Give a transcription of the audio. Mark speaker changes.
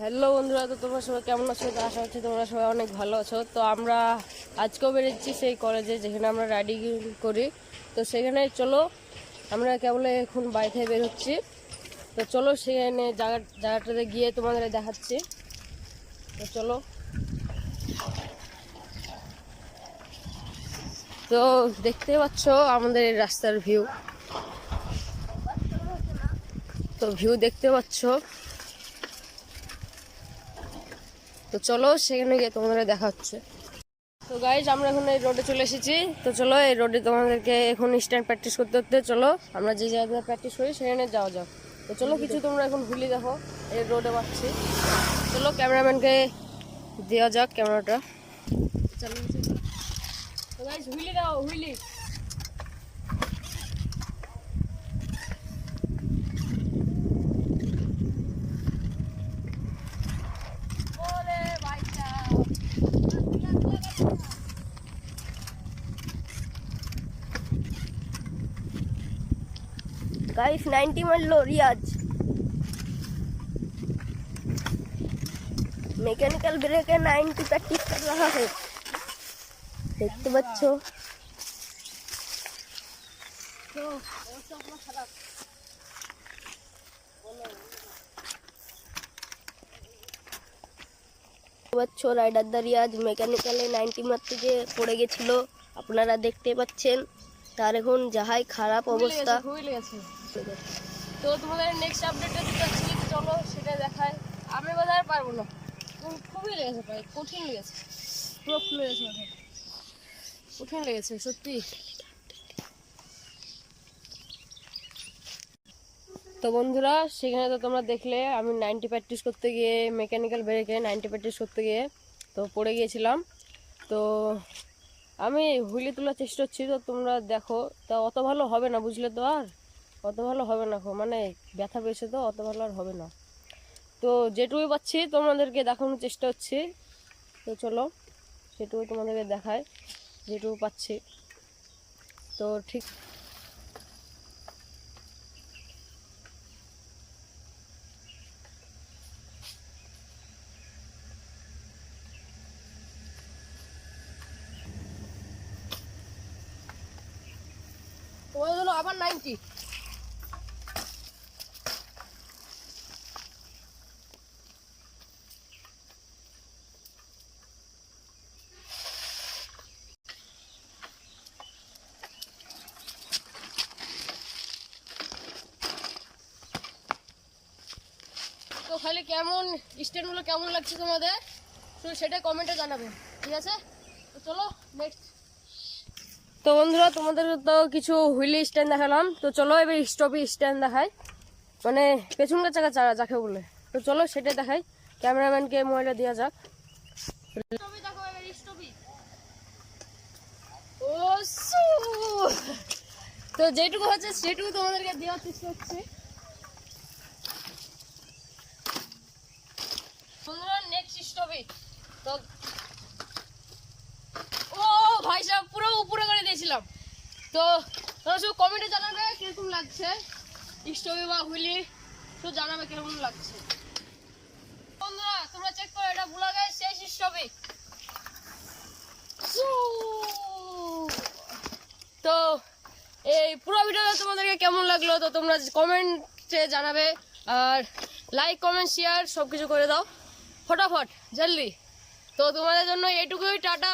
Speaker 1: Hello বন্ধুরা, তো তোমরা সবাই কেমন আছো? তো আশা করছি তোমরা সবাই অনেক ভালো আছো। তো আমরা আজকেও বেরোচ্ছি সেই কলেজে যেখানে আমরা রাইডিং করি। তো সেখানে চলো, আমরা কেবল এখন বাড়ি থেকে বের হচ্ছি। তো চলো সেখানে জায়গাটাতে গিয়ে তোমাদের দেখাচ্ছি। তো চলো। তো দেখতে পাচ্ছ আমাদের এই রাস্তার ভিউ। তো ভিউ দেখতে পাচ্ছ। তো চলো সেখানে গিয়ে তোমাদের দেখা হচ্ছে। তো গাইজ, আমরা এখন এই রোডে চলে এসেছি। তো চলো এই রোডে তোমাদেরকে এখন স্ট্যান্ড প্র্যাকটিস করতে করতে চলো আমরা যে জায়গায় প্র্যাকটিস করি সেখানে যাওয়া যাক। তো চলো কিছু তোমরা এখন হুইলি দেখো, এই রোডে পাচ্ছি। চলো ক্যামেরাম্যানকে দেওয়া যাক ক্যামেরাটা। চলো তো গাইজ, হুইলি দাও, হুইলি। गाइस 90 মারলো রিয়াজ। मैकेनिकल ब्रेक है 90 प्रैक्टिस कर रहा है, देखते बच्चों। तो बच्चों राइडार दा রিয়াজ মেকানিক্যালে 90 মারতে যে পড়ে গেছিল, আপনারা দেখতে পাচ্ছেন। তার এখন যাহাই খারাপ অবস্থা। তো তোমাদের নেক্সট আপডেটটা দিচ্ছি, চলো সেটা দেখায়। আমি বোধহয় পারবো না, খুবই লেগেছে, প্রায় কঠিন লেগেছে, পুরো ফুলে গেছে, কঠিন লেগেছে সত্যি। তো বন্ধুরা, সেখানে তো তোমরা দেখলে আমি 90 প্র্যাকটিস করতে গিয়ে, মেকানিক্যাল ব্রেকে 90 প্র্যাকটিস করতে গিয়ে তো পড়ে গিয়েছিলাম। তো আমি হুইলি তোলার চেষ্টা করছি, তো তোমরা দেখো। তা অত ভালো হবে না, বুঝলে তো, আর অত ভালো হবে না, মানে ব্যথা পেয়েছে তো অত ভালো আর হবে না। তো যেটুকু পাচ্ছি তোমাদেরকে দেখানোর চেষ্টা হচ্ছি। তো চলো সেটুকু তোমাদেরকে দেখায়, যেটুকু পাচ্ছি। তো ঠিক তোমাদের জন্য আবার 90। তো খালি কেমন স্ট্যান্ডগুলো কেমন লাগছে তোমাদের, তো সেটা কমেন্টে জানাবে, ঠিক আছে? তো চলো নেক্সট। তো বন্ধুরা, তোমাদের তো কিছু হুইলি স্ট্যান্ড দেখালাম। তো চলো এবার স্টপি স্ট্যান্ড দেখাই, মানে পেছনকার চাকা চারা যাকে বলে। তো চলো সেটাই দেখাই, ক্যামেরাম্যানকে মোবাইলটা দেওয়া যাক। তো যেটুকু হচ্ছে সেটুকু তোমাদেরকে দেওয়ার চেষ্টা হচ্ছে। নেক্সট স্টপে তো ও ভাই সাহেব পুরো উপরে করে দিয়েছিলাম। তো তোমরা শুধু কমেন্টে জানাবে কিরকম লাগছে স্টপে বা হুইলি, তো জানাবে কিরকম লাগছে। বন্ধুরা তোমরা চেক করো, এটা ভুলা গেছে শেষ স্টপে। তো এই পুরো ভিডিওটা তোমাদেরকে কেমন লাগলো, তো তোমরা কমেন্টে জানাবে। আর লাইক কমেন্ট শেয়ার সব কিছু করে দাও ফটাফট জলদি। তো তোমাদের জন্য এইটুকুই, টাটা।